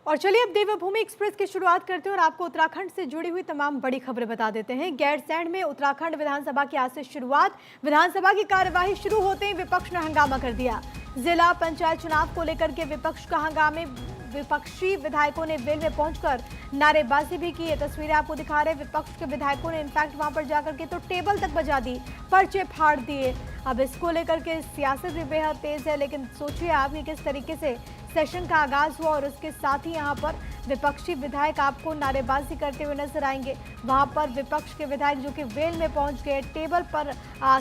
और चलिए अब देवभूमि एक्सप्रेस की शुरुआत करते हैं और आपको उत्तराखंड से जुड़ी हुई तमाम बड़ी खबरें बता देते हैं। गैरसैंण में उत्तराखंड विधानसभा की आज से शुरुआत। विधानसभा की कार्यवाही शुरू होते ही विपक्ष ने हंगामा कर दिया। जिला पंचायत चुनाव को लेकर के विपक्ष का हंगामे, विपक्षी विधायकों ने वेल में पहुंचकर नारेबाजी भी की। ये तस्वीरें आपको दिखा रहे हैं। विपक्ष के विधायकों ने इनफैक्ट वहां पर जाकर के तो टेबल तक बजा दी, पर्चे फाड़ दिए। अब इसको लेकर के सियासत भी बेहद तेज है, लेकिन सोचिए आप कि किस तरीके से सेशन का आगाज हुआ और उसके साथ ही यहाँ पर विपक्षी विधायक आपको नारेबाजी करते हुए नजर आएंगे। वहां पर विपक्ष के विधायक जो कि वेल में पहुंच गए, टेबल पर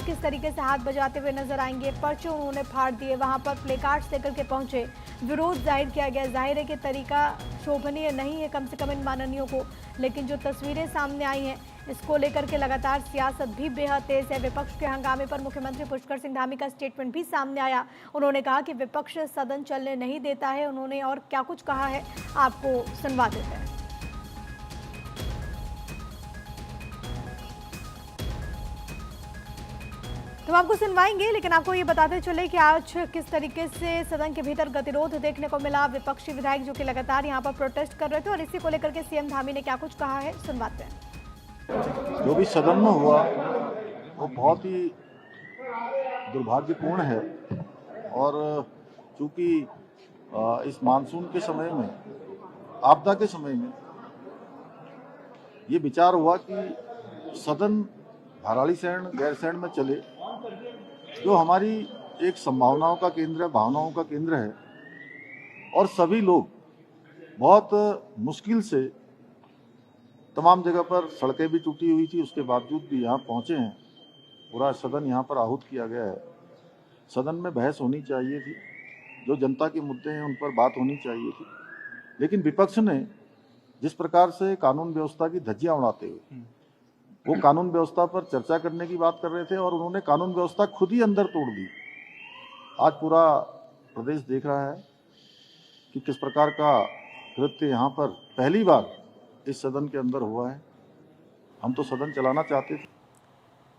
किस तरीके से हाथ बजाते हुए नजर आएंगे, पर्चे उन्होंने फाड़ दिए, वहां पर प्ले कार्ड्स लेकर के पहुंचे, विरोध जाहिर किया गया। जाहिर है कि तरीका शोभनीय नहीं है कम से कम इन माननीयों को, लेकिन जो तस्वीरें सामने आई हैं इसको लेकर के लगातार सियासत भी बेहद तेज है। विपक्ष के हंगामे पर मुख्यमंत्री पुष्कर सिंह धामी का स्टेटमेंट भी सामने आया। उन्होंने कहा कि विपक्ष सदन चलने नहीं देता है। उन्होंने और क्या कुछ कहा है आपको सुनवा देते हैं। तो आपको सुनवाएंगे, लेकिन आपको ये बताते चले कि आज किस तरीके से सदन के भीतर गतिरोध देखने को मिला। विपक्षी विधायक जो कि लगातार यहाँ पर प्रोटेस्ट कर रहे थे और इसी को लेकर के सीएम धामी ने क्या कुछ कहा है सुनवाते हैं। जो भी सदन में हुआ वो बहुत ही दुर्भाग्यपूर्ण है और चूंकि इस मानसून के समय में, आपदा के समय में ये विचार हुआ कि सदन भराड़ीसैंण गैरसैंण में चले, जो हमारी एक संभावनाओं का केंद्र है, भावनाओं का केंद्र है, और सभी लोग बहुत मुश्किल से, तमाम जगह पर सड़कें भी टूटी हुई थी, उसके बावजूद भी यहाँ पहुँचे हैं। पूरा सदन यहाँ पर आहूत किया गया है। सदन में बहस होनी चाहिए थी, जो जनता के मुद्दे हैं उन पर बात होनी चाहिए थी, लेकिन विपक्ष ने जिस प्रकार से कानून व्यवस्था की धज्जियां उड़ाते हुए वो कानून व्यवस्था पर चर्चा करने की बात कर रहे थे और उन्होंने कानून व्यवस्था खुद ही अंदर तोड़ दी। आज पूरा प्रदेश देख रहा है कि किस प्रकार का कृत्य यहाँ पर पहली बार इस सदन के अंदर हुआ है। हम तो सदन चलाना चाहते थे।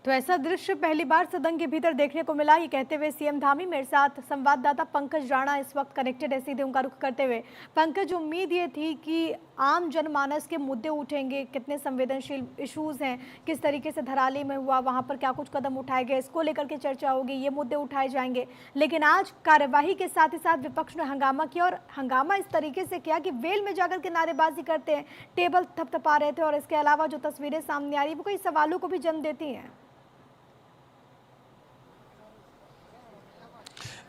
तो ऐसा दृश्य पहली बार सदन के भीतर देखने को मिला। ये कहते हुए सीएम धामी, मेरे साथ संवाददाता पंकज राणा इस वक्त कनेक्टेड है, सीधे उनका रुख करते हुए। पंकज, उम्मीद ये थी कि आम जनमानस के मुद्दे उठेंगे, कितने संवेदनशील इश्यूज हैं, किस तरीके से धराली में हुआ, वहां पर क्या कुछ कदम उठाए गए, इसको लेकर के चर्चा होगी, ये मुद्दे उठाए जाएंगे। लेकिन आज कार्यवाही के साथ ही साथ विपक्ष ने हंगामा किया और हंगामा इस तरीके से किया कि वेल में जाकर के नारेबाजी करते हैं, टेबल थपथपा रहे थे और इसके अलावा जो तस्वीरें सामने आ रही है वो कई सवालों को भी जन्म देती हैं।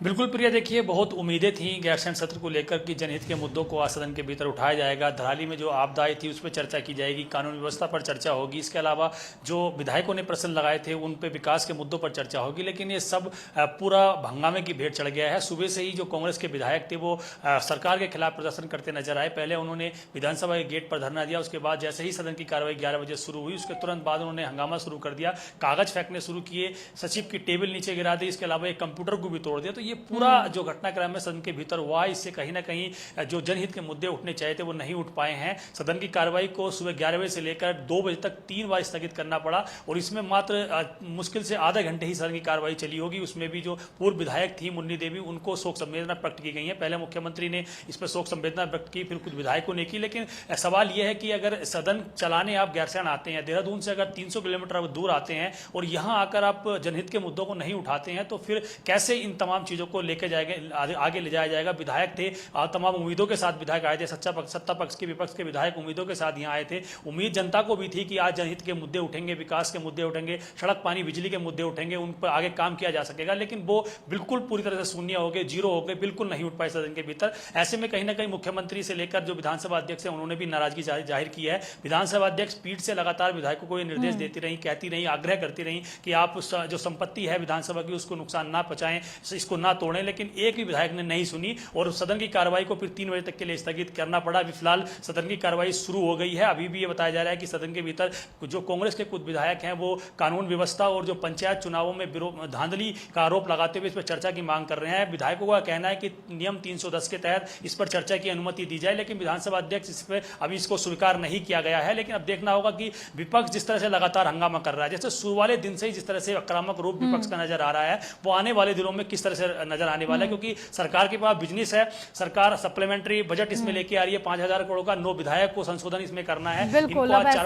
बिल्कुल प्रिया, देखिए बहुत उम्मीदें थी गैरसैंण सत्र को लेकर कि जनहित के मुद्दों को आज सदन के भीतर उठाया जाएगा। धराली में जो आपदा आई थी उस पर चर्चा की जाएगी, कानून व्यवस्था पर चर्चा होगी, इसके अलावा जो विधायकों ने प्रश्न लगाए थे उन पर विकास के मुद्दों पर चर्चा होगी। लेकिन ये सब पूरा हंगामे की भेंट चढ़ गया है। सुबह से ही जो कांग्रेस के विधायक थे वो सरकार के खिलाफ प्रदर्शन करते नजर आए। पहले उन्होंने विधानसभा के गेट पर धरना दिया, उसके बाद जैसे ही सदन की कार्रवाई 11 बजे शुरू हुई उसके तुरंत बाद उन्होंने हंगामा शुरू कर दिया, कागज फेंकने शुरू किए, सचिव की टेबल नीचे गिरा दी, इसके अलावा एक कंप्यूटर को भी तोड़ दिया। तो ये पूरा जो घटनाक्रम में सदन के भीतर हुआ, इससे कहीं ना कहीं जो जनहित के मुद्दे उठने चाहिए थे वो नहीं उठ पाए हैं। सदन की कार्रवाई को सुबह 11 बजे से लेकर 2 बजे तक 3 बार स्थगित करना पड़ा और इसमें मात्र मुश्किल से आधा घंटे ही सदन की कार्रवाई चली होगी। उसमें भी जो पूर्व विधायक थी मुन्नी देवी, उनको शोक संवेदना प्रकट की गई है। पहले मुख्यमंत्री ने इस पर शोक संवेदना व्यक्त की, फिर कुछ विधायकों ने की। लेकिन सवाल यह है कि अगर सदन चलाने आप गैरसैंण आते हैं, देहरादून से अगर 300 किलोमीटर दूर आते हैं और यहाँ आकर आप जनहित के मुद्दों को नहीं उठाते हैं, तो फिर कैसे इन तमाम चीजों को लेकर जाएंगे, आगे ले जाया जाएगा। विधायक थे, तमाम उम्मीदों के साथ विधायक आए थे, सत्ता पक्ष के विपक्ष के विधायक उम्मीदों के साथ यहाँ आए थे। उम्मीद जनता को भी थी कि आज जनहित के मुद्दे उठेंगे, विकास के मुद्दे उठेंगे, सड़क पानी बिजली के मुद्दे उठेंगे, उन पर आगे काम किया जा सकेगा। लेकिन वो बिल्कुल पूरी तरह से शून्य हो गए, जीरो हो गए, बिल्कुल नहीं उठ पाए सदन के भीतर। ऐसे में कहीं ना कहीं मुख्यमंत्री से लेकर जो विधानसभा अध्यक्ष है उन्होंने भी नाराजगी जाहिर की है। विधानसभा अध्यक्ष पीठ से लगातार विधायकों को ये निर्देश देती रही, कहती रही, आग्रह करती रही कि आप जो संपत्ति है विधानसभा की उसको नुकसान ना पहुंचाएं, इसको ना तोड़ें। लेकिन एक भी विधायक ने नहीं सुनी और सदन की कार्रवाई को फिर 3 बजे तक के लिए स्थगित करना पड़ा। अभी फिलहाल सदन की कार्रवाई शुरू हो गई है। अभी भी ये बताया जा रहा है कि सदन के भीतर जो कांग्रेस के कुछ विधायक हैं वो कानून व्यवस्था और जो पंचायत चुनावों में धांधली का आरोप लगाते हुए इस पर चर्चा की मांग कर रहे हैं। विधायकों का कहना है कि नियम 310 के तहत इस पर चर्चा की अनुमति दी जाए, लेकिन विधानसभा अध्यक्ष इस पर अभी इसको स्वीकार नहीं किया गया है। लेकिन अब देखना होगा कि विपक्ष जिस तरह से लगातार हंगामा कर रहा है, जैसे शुरू वाले दिन से ही जिस तरह से आक्रामक रूप विपक्ष का नजर आ रहा है, वो आने वाले दिनों में किस तरह से नजर आने वाला है, क्योंकि सरकार के पास बिजनेस है, सरकार सप्लीमेंट्री बजट इसमें लेके आ रही है 5,000 करोड़ का, 9 विधायक को संशोधन इसमें करना है, बिल्कुल, इनको आज अब 4